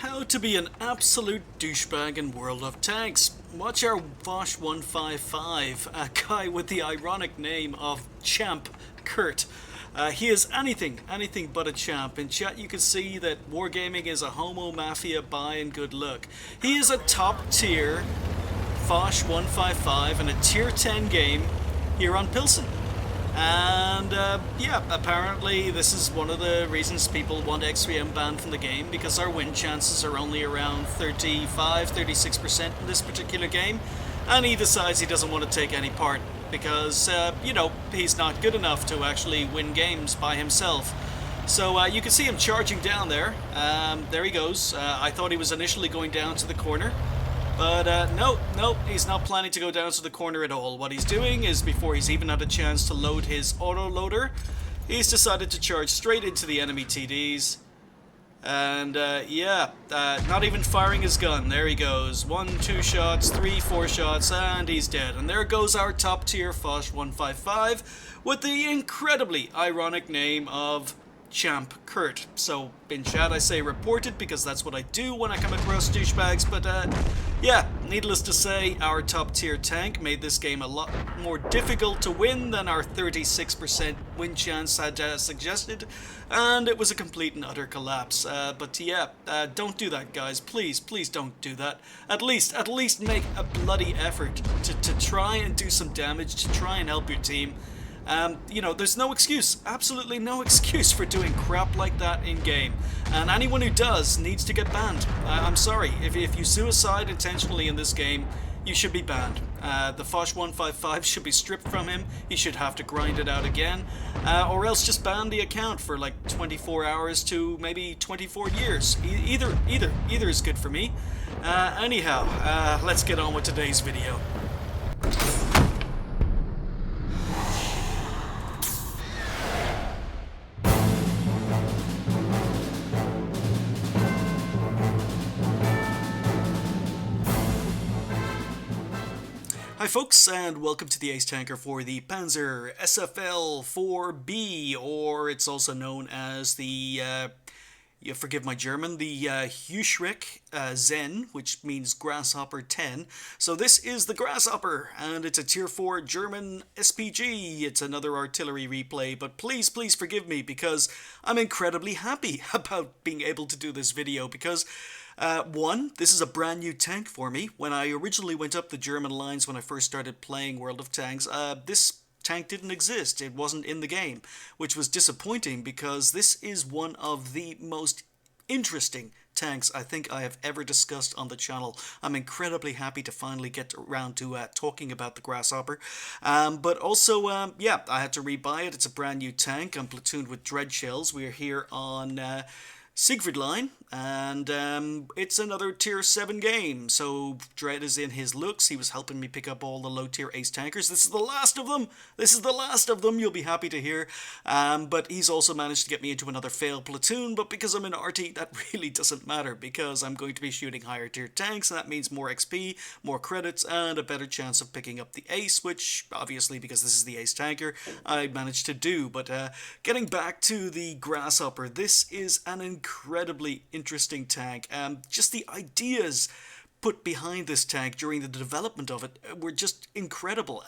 How to be an absolute douchebag in World of Tanks. Watch our Vosh 155, a guy with the ironic name of Champ Kurt. He is anything but a champ. In chat you can see that Wargaming is a homo mafia buy and good luck. He is a top tier Vosh 155 in a tier 10 game here on Pilsen. And yeah, apparently this is one of the reasons people want X3M banned from the game, because our win chances are only around 35-36% in this particular game, and he decides he doesn't want to take any part because, you know, he's not good enough to actually win games by himself. So you can see him charging down there. There he goes. I thought he was initially going down to the corner. But no, he's not planning to go down to the corner at all. What he's doing is, before he's even had a chance to load his auto-loader, he's decided to charge straight into the enemy TDs. And yeah, not even firing his gun. There he goes. 1, 2 shots, 3, 4 shots, and he's dead. And there goes our top tier Vosh 155 with the incredibly ironic name of Champ Kurt. So in chat I say reported because that's what I do when I come across douchebags, but yeah, needless to say, our top tier tank made this game a lot more difficult to win than our 36% win chance had suggested, and it was a complete and utter collapse. But yeah, don't do that, guys. Please don't do that. At least make a bloody effort to try and do some damage, to try and help your team. You know, there's no excuse, absolutely no excuse for doing crap like that in-game. And anyone who does needs to get banned. I'm sorry, if you suicide intentionally in this game, you should be banned. The Vosh 155 should be stripped from him, he should have to grind it out again, or else just ban the account for like 24 hours to maybe 24 years. Either is good for me. Anyhow, let's get on with today's video. Hi folks, and welcome to the Ace Tanker for the Panzer SFL 4B, or it's also known as the, you forgive my German, the Heuschreck Zen, which means Grasshopper 10. So this is the Grasshopper, and it's a Tier 4 German SPG. It's another artillery replay, but please forgive me, because I'm incredibly happy about being able to do this video, because one, this is a brand new tank for me. When I originally went up the German lines when I first started playing World of Tanks, this tank didn't exist. It wasn't in the game, which was disappointing because this is one of the most interesting tanks I think I have ever discussed on the channel. I'm incredibly happy to finally get around to talking about the Grasshopper. But also, yeah, I had to rebuy it. It's a brand new tank. I'm platooned with Dreadshells. We're here on Siegfried line, and it's another tier 7 game, so Dread is in his looks. He was helping me pick up all the low tier ace tankers. This is the last of them, you'll be happy to hear. But he's also managed to get me into another failed platoon, but because I'm in RT, that really doesn't matter, because I'm going to be shooting higher tier tanks, and that means more XP, more credits, and a better chance of picking up the ace, which obviously, because this is the ace tanker, I managed to do. But getting back to the Grasshopper, this is an incredibly interesting tank. Just the ideas put behind this tank during the development of it were just incredible.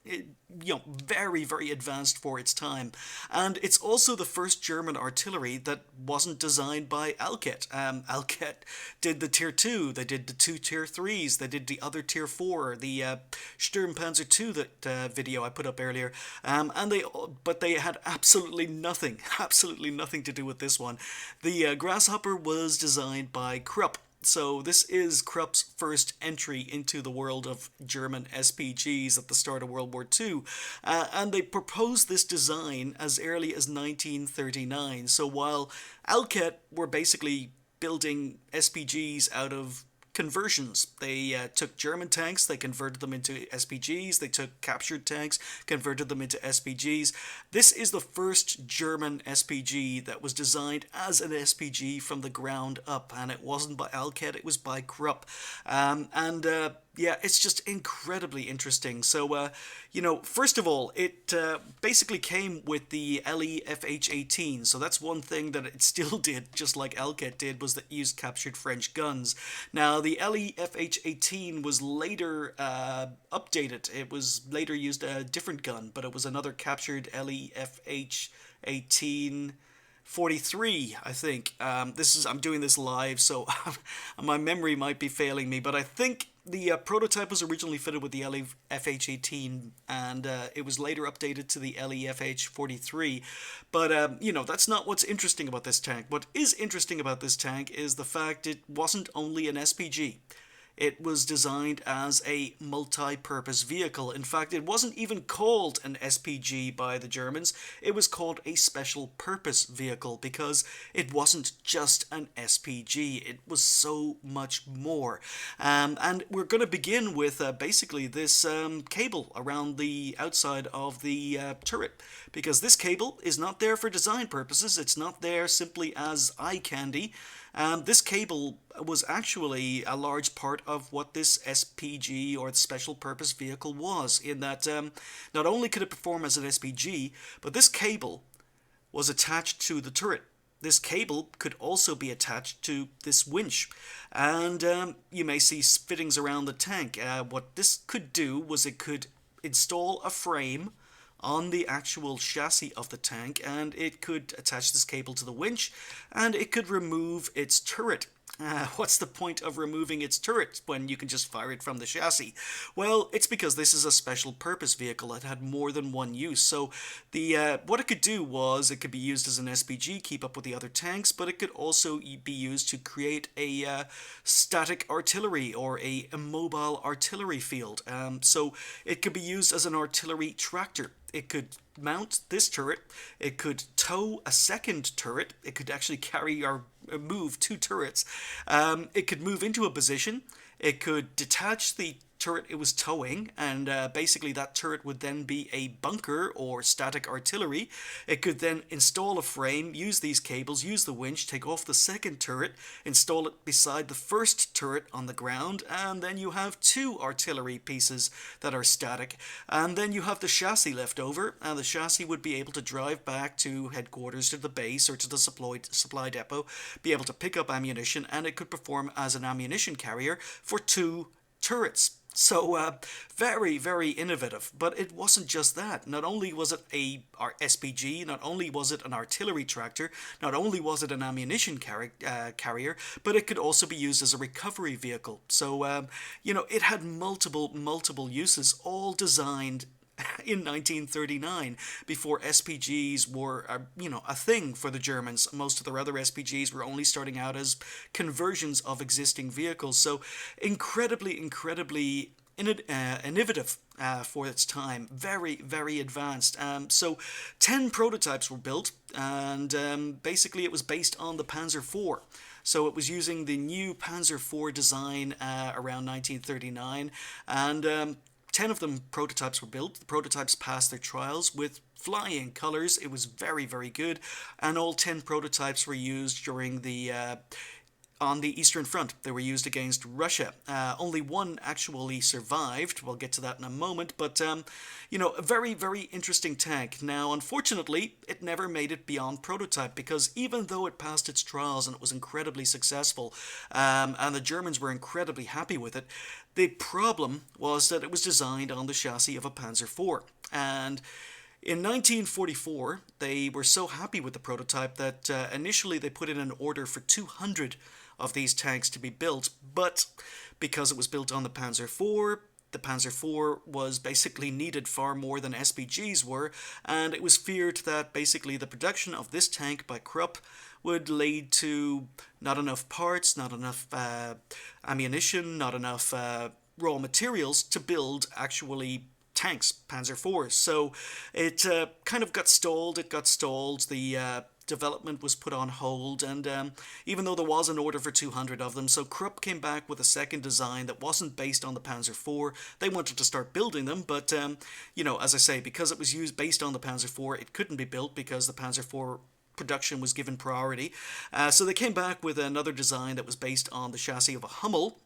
You know, very advanced for its time. And it's also the first German artillery that wasn't designed by Alket. Alket did the tier 2, they did the 2 tier 3s, they did the other tier 4, the Sturmpanzer 2 that video I put up earlier, but they had absolutely nothing to do with this one. The Grasshopper was designed by Krupp. So this is Krupp's first entry into the world of German SPGs at the start of World War II. And they proposed this design as early as 1939. So while Alket were basically building SPGs out of conversions. They took German tanks, they converted them into SPGs, they took captured tanks, converted them into SPGs. This is the first German SPG that was designed as an SPG from the ground up, and it wasn't by Alket, it was by Krupp. Yeah, it's just incredibly interesting. So, first of all, it basically came with the LE-FH-18. So that's one thing that it still did, just like LCAT did, was that it used captured French guns. Now, the LE-FH-18 was later updated. It was later used a different gun, but it was another captured LE-FH-18. 43, I think. I'm doing this live, so my memory might be failing me, but I think the prototype was originally fitted with the LE-FH-18, and it was later updated to the LE-FH-43. But that's not what's interesting about this tank. What is interesting about this tank is the fact it wasn't only an SPG. It was designed as a multi-purpose vehicle. In fact, it wasn't even called an SPG by the Germans. It was called a special purpose vehicle because it wasn't just an SPG. It was so much more. And we're going to begin with basically this cable around the outside of the turret, because this cable is not there for design purposes. It's not there simply as eye candy. This cable was actually a large part of what this SPG, or special purpose vehicle, was, in that not only could it perform as an SPG, but this cable was attached to the turret. This cable could also be attached to this winch, and you may see fittings around the tank. What this could do was it could install a frame on the actual chassis of the tank, and it could attach this cable to the winch, and it could remove its turret. What's the point of removing its turret when you can just fire it from the chassis? Well, it's because this is a special purpose vehicle that had more than one use. So the what it could do was it could be used as an SPG, keep up with the other tanks, but it could also be used to create a static artillery, or a immobile artillery field. So it could be used as an artillery tractor. It could mount this turret, it could tow a second turret, it could actually carry or move two turrets, it could move into a position, it could detach the turret it was towing, and basically that turret would then be a bunker or static artillery. It could then install a frame, use these cables, use the winch, take off the second turret, install it beside the first turret on the ground, and then you have two artillery pieces that are static. And then you have the chassis left over, and the chassis would be able to drive back to headquarters, to the base, or to the supply depot, be able to pick up ammunition, and it could perform as an ammunition carrier for two turrets. So, very, very innovative. But it wasn't just that. Not only was it a SPG, not only was it an artillery tractor, not only was it an ammunition carrier, but it could also be used as a recovery vehicle. So, it had multiple uses, all designed in 1939, before SPGs were, a thing for the Germans. Most of their other SPGs were only starting out as conversions of existing vehicles. So incredibly innovative for its time. Very, very advanced. So 10 prototypes were built, and basically it was based on the Panzer IV. So it was using the new Panzer IV design around 1939, and 10 of them prototypes were built. The prototypes passed their trials with flying colours. It was very, very good. And all 10 prototypes were used during on the Eastern Front. They were used against Russia. Only one actually survived. We'll get to that in a moment. But, a very, very interesting tank. Now, unfortunately, it never made it beyond prototype, because even though it passed its trials and it was incredibly successful, and the Germans were incredibly happy with it, the problem was that it was designed on the chassis of a Panzer IV. And in 1944, they were so happy with the prototype that initially they put in an order for 200 of these tanks to be built, but because it was built on the Panzer IV, the Panzer IV was basically needed far more than SPGs were, and it was feared that basically the production of this tank by Krupp would lead to not enough parts, not enough ammunition, not enough raw materials to build actually tanks, Panzer IVs. So it kind of got stalled. The development was put on hold, and even though there was an order for 200 of them, so Krupp came back with a second design that wasn't based on the Panzer IV. They wanted to start building them, but as I say, because it was based on the Panzer IV, it couldn't be built because the Panzer IV production was given priority. So they came back with another design that was based on the chassis of a Hummel.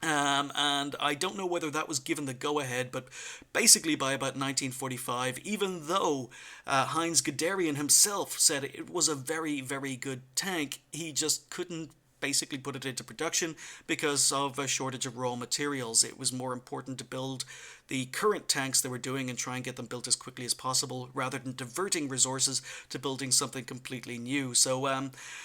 And I don't know whether that was given the go-ahead, but basically by about 1945, even though Heinz Guderian himself said it was a very, very good tank, he just couldn't basically put it into production because of a shortage of raw materials. It was more important to build the current tanks they were doing and try and get them built as quickly as possible rather than diverting resources to building something completely new. So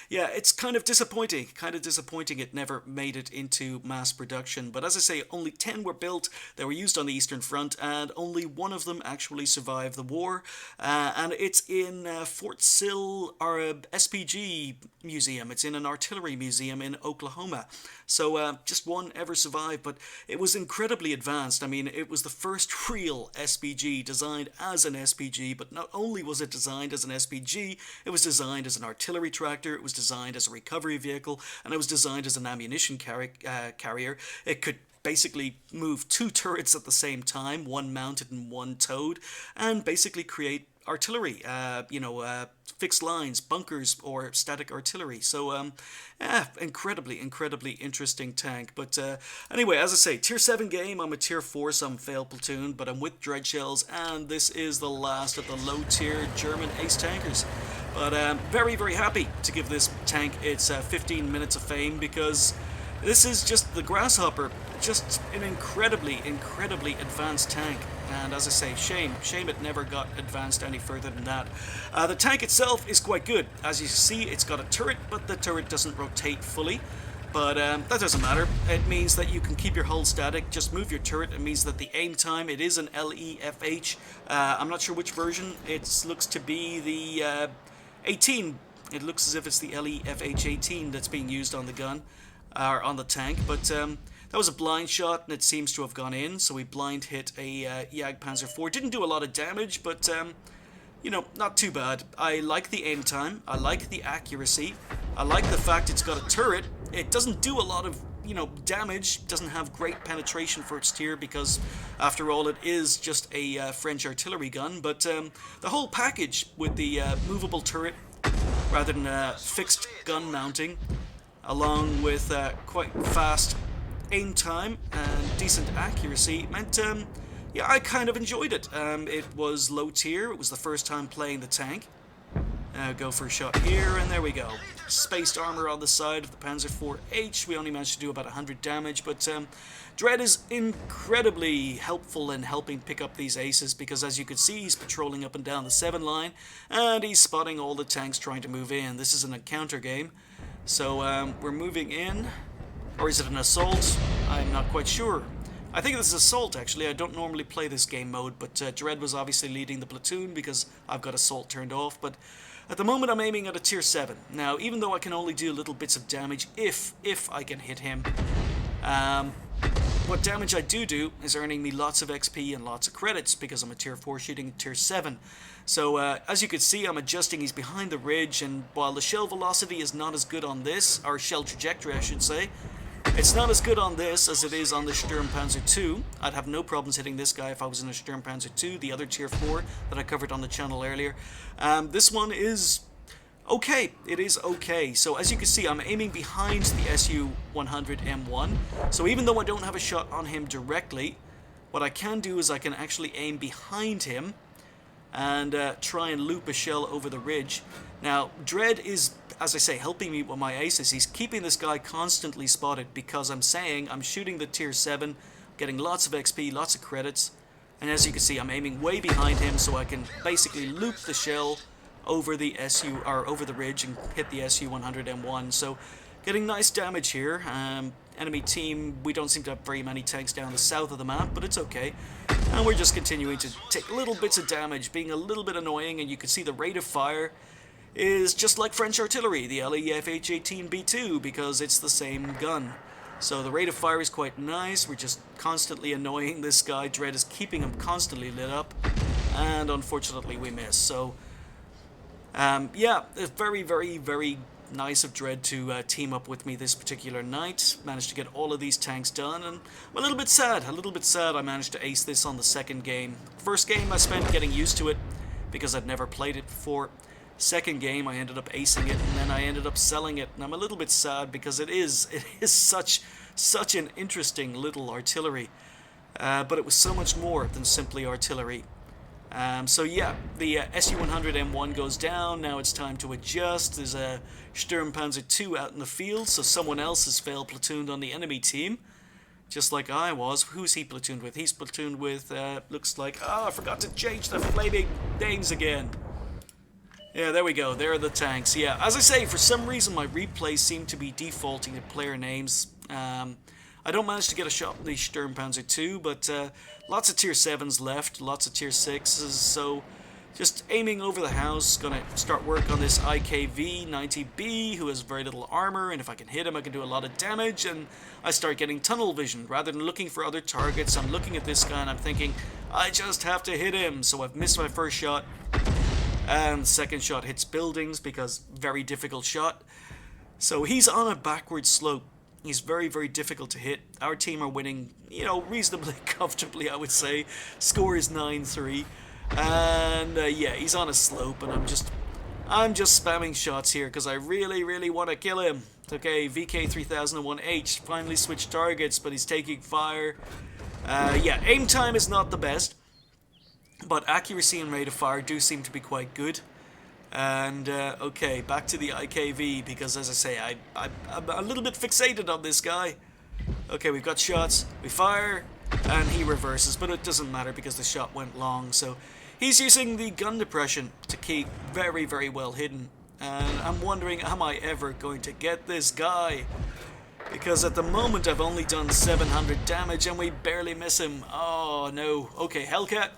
yeah, it's kind of disappointing it never made it into mass production. But as I say, only 10 were built. They were used on the Eastern Front, and only one of them actually survived the war, and it's in Fort Sill SPG museum. It's in an artillery museum in Oklahoma. So just one ever survived, but it was incredibly advanced. I mean, it was the first real SPG designed as an SPG, but not only was it designed as an SPG, it was designed as an artillery tractor, it was designed as a recovery vehicle, and it was designed as an ammunition carrier. It could basically move 2 turrets at the same time, one mounted and one towed, and basically create artillery, fixed lines, bunkers, or static artillery. So, incredibly interesting tank. But anyway, as I say, Tier 7 game, I'm a Tier 4, so I'm failed platoon, but I'm with Dreadshells, and this is the last of the low-tier German ace tankers. But very, very happy to give this tank its 15 minutes of fame, because this is just the Grasshopper, just an incredibly advanced tank. And as I say, shame it never got advanced any further than that. The tank itself is quite good. As you see, it's got a turret, but the turret doesn't rotate fully. But that doesn't matter. It means that you can keep your hull static, just move your turret. It means that the aim time, it is an LEFH. I'm not sure which version. It looks to be the 18. It looks as if it's the LEFH 18 that's being used on the gun, or on the tank. But that was a blind shot, and it seems to have gone in, so we blind hit a Panzer IV. Didn't do a lot of damage, but, not too bad. I like the aim time, I like the accuracy, I like the fact it's got a turret. It doesn't do a lot of, damage, doesn't have great penetration for its tier, because, after all, it is just a French artillery gun, but the whole package with the movable turret, rather than fixed gun mounting, along with quite fast aim time and decent accuracy, meant, yeah, I kind of enjoyed it. It was low tier, it was the first time playing the tank. Go for a shot here, and there we go. Spaced armor on the side of the Panzer IV-H. We only managed to do about 100 damage, but Dread is incredibly helpful in helping pick up these aces, because as you can see, he's patrolling up and down the 7 line, and he's spotting all the tanks trying to move in. This is an encounter game, so we're moving in. Or is it an assault? I'm not quite sure. I think this is assault, actually. I don't normally play this game mode, but Dread was obviously leading the platoon because I've got assault turned off. But at the moment, I'm aiming at a Tier 7. Now, even though I can only do little bits of damage if I can hit him, what damage I do is earning me lots of XP and lots of credits, because I'm a Tier 4 shooting Tier 7. So, as you can see, I'm adjusting. He's behind the ridge, and while the shell velocity is not as good on this, or shell trajectory, I should say, it's not as good on this as it is on the Sturmpanzer II. I'd have no problems hitting this guy if I was in a Sturmpanzer II, the other Tier 4 that I covered on the channel earlier. This one is okay. It is okay. So as you can see, I'm aiming behind the Su-100M1. So even though I don't have a shot on him directly, what I can do is I can actually aim behind him and try and loop a shell over the ridge. Now, Dread is, as I say, helping me with my aces. He's keeping this guy constantly spotted, because I'm shooting the Tier 7, getting lots of XP, lots of credits, and as you can see, I'm aiming way behind him, so I can basically loop the shell over the over the ridge and hit the Su-100M1. So, getting nice damage here. Enemy team, we don't seem to have very many tanks down the south of the map, but it's okay. And we're just continuing to take little bits of damage, being a little bit annoying, and you can see the rate of fire is just like French artillery, the LEFH-18B2, because it's the same gun. So the rate of fire is quite nice. We're just constantly annoying this guy. Dread is keeping him constantly lit up, and unfortunately we miss. So, yeah, it's very nice of Dread to team up with me this particular night. Managed to get all of these tanks done, and I'm a little bit sad I managed to ace this on the second game. First game I spent getting used to it, because I'd never played it before. Second game, I ended up acing it, and then I ended up selling it, and I'm a little bit sad because it is such an interesting little artillery, but it was so much more than simply artillery. So yeah, the SU-100M1 goes down. Now it's time to adjust. There's a Sturmpanzer II out in the field, so someone else has failed platooned on the enemy team, just like I was. Who's he platooned with? He's platooned with, looks like, I forgot to change the flaming names again. Yeah, there we go. There are the tanks. Yeah, as I say, for some reason my replays seem to be defaulting to player names. I don't manage to get a shot in the Sturmpanzer II, but lots of tier 7s left, lots of tier 6s, so just aiming over the house, gonna start work on this IKV-90B, who has very little armor, and if I can hit him I can do a lot of damage, and I start getting tunnel vision. Rather than looking for other targets, I'm looking at this guy and I'm thinking, I just have to hit him, so I've missed my first shot. And the second shot hits buildings because very difficult shot. So he's on a backward slope. He's very, very difficult to hit. Our team are winning, reasonably comfortably, I would say. Score is 9-3. And yeah, he's on a slope, and I'm just spamming shots here because I really, really want to kill him. Okay, VK3001H finally switched targets, but he's taking fire. Yeah, aim time is not the best, but accuracy and rate of fire do seem to be quite good. And okay, back to the IKV, because as I say, I'm a little bit fixated on this guy. Okay, we've got shots, we fire, and he reverses, but it doesn't matter because the shot went long. So he's using the gun depression to keep very, very well hidden. And I'm wondering, am I ever going to get this guy? Because at the moment I've only done 700 damage and we barely miss him. Oh no. Okay, Hellcat.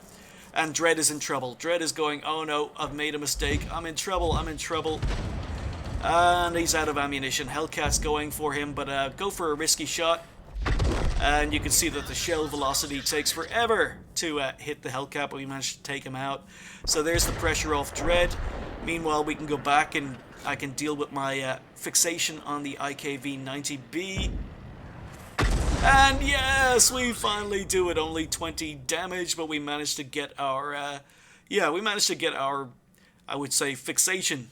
And Dread is in trouble. Dread is going, oh no, I've made a mistake. I'm in trouble, I'm in trouble. And he's out of ammunition. Hellcat's going for him, but go for a risky shot. And you can see that the shell velocity takes forever to hit the Hellcat, but we managed to take him out. So there's the pressure off Dread. Meanwhile, we can go back and I can deal with my fixation on the IKV-90B. And yes, we finally do it. Only 20 damage, but we managed to get our, I would say, fixation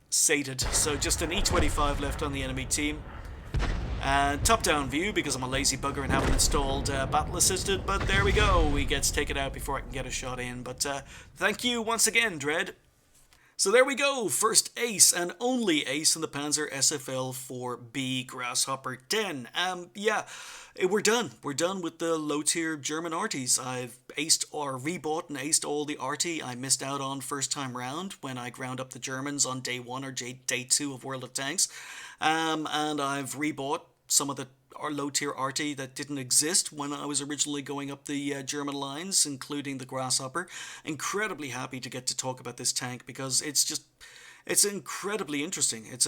sated. So just an E25 left on the enemy team. And top-down view, because I'm a lazy bugger and haven't installed battle assisted, but there we go. He gets taken out before I can get a shot in. But thank you once again, Dread. So there we go, first ace and only ace in the Panzer SFL 4B Grasshopper 10. Yeah, we're done. We're done with the low-tier German arties. I've aced or rebought and aced all the arty I missed out on first time round when I ground up the Germans on day 1 or day 2 of World of Tanks. And I've rebought some of the low-tier arty that didn't exist when I was originally going up the German lines, including the Grasshopper. Incredibly happy to get to talk about this tank because it's incredibly interesting. It's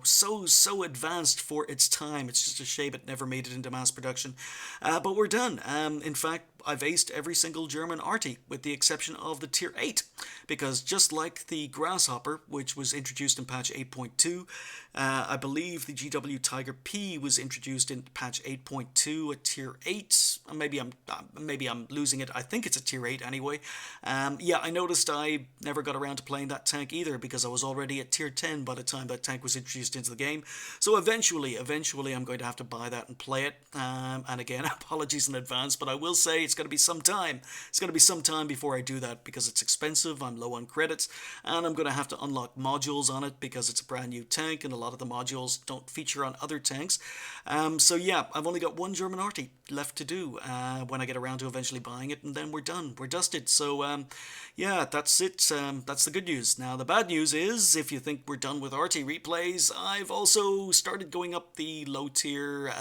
so advanced for its time. It's just a shame it never made it into mass production. But we're done. In fact, I've aced every single German arty with the exception of the tier 8, because just like the Grasshopper, which was introduced in patch 8.2, I believe the GW Tiger P was introduced in patch 8.2 at tier 8. Maybe I'm losing it. I think it's a tier 8 anyway. Yeah, I noticed I never got around to playing that tank either because I was already at tier 10 by the time that tank was introduced into the game. So eventually I'm going to have to buy that and play it. And again, apologies in advance, but I will say it's going to be some time. It's going to be some time before I do that because it's expensive, I'm low on credits, and I'm going to have to unlock modules on it because it's a brand new tank and a lot of the modules don't feature on other tanks. So yeah, I've only got one German arty left to do when I get around to eventually buying it, and then we're done. We're dusted. So yeah, that's it. That's the good news. Now the bad news is, if you think we're done with arty replays, I've also started going up the low tier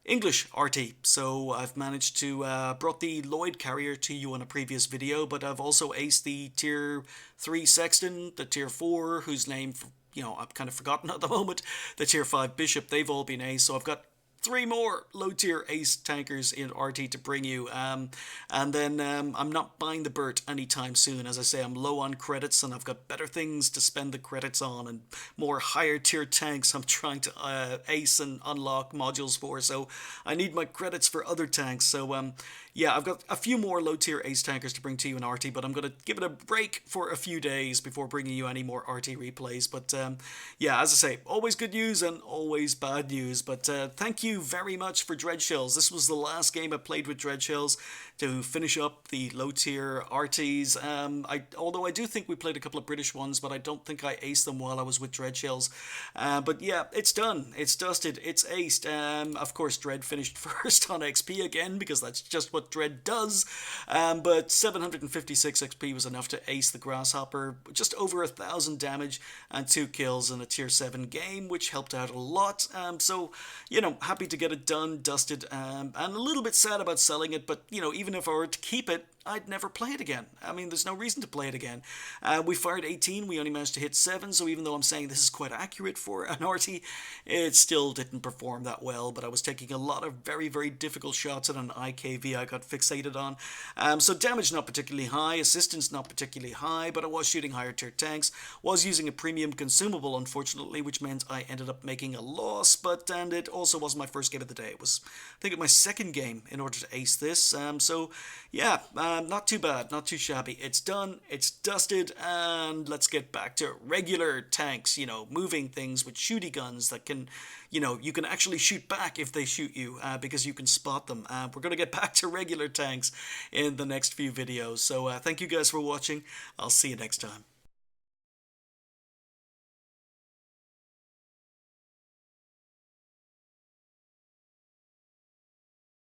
English RT. So I've managed to brought the Lloyd carrier to you on a previous video, but I've also aced the tier 3 Sexton, the tier 4, whose name, I've kind of forgotten at the moment, the tier 5 Bishop. They've all been aced. So I've got 3 more low tier ace tankers in RT to bring you, and then I'm not buying the Burt anytime soon. As I say, I'm low on credits and I've got better things to spend the credits on, and more higher tier tanks I'm trying to ace and unlock modules for, so I need my credits for other tanks. So yeah, I've got a few more low tier ace tankers to bring to you in RT, but I'm going to give it a break for a few days before bringing you any more RT replays. But yeah, as I say, always good news and always bad news. But thank you very much for Dreadshells. This was the last game I played with Dreadshells to finish up the low tier RTs. Although I do think we played a couple of British ones, but I don't think I aced them while I was with Dreadshells. But yeah, it's done. It's dusted. It's aced. Of course, Dread finished first on XP again, because that's just what Dread does. But 756 XP was enough to ace the Grasshopper, just over 1,000 damage and 2 kills in a tier 7 game, which helped out a lot. So, you know, happy to get it done, dusted, and a little bit sad about selling it, but, you know, even if I were to keep it, I'd never play it again. I mean, there's no reason to play it again. We fired 18, we only managed to hit 7, so even though I'm saying this is quite accurate for an RT, it still didn't perform that well, but I was taking a lot of very, very difficult shots at an IKV I got fixated on. So damage not particularly high, assistance not particularly high, but I was shooting higher tier tanks, was using a premium consumable, unfortunately, which meant I ended up making a loss, and it also wasn't my first game of the day. It was, I think, my second game in order to ace this. So yeah, not too bad, not too shabby. It's done, it's dusted, and let's get back to regular tanks, you know, moving things with shooty guns that can, you know, you can actually shoot back if they shoot you, because you can spot them. We're going to get back to regular tanks in the next few videos. So thank you guys for watching. I'll see you next time.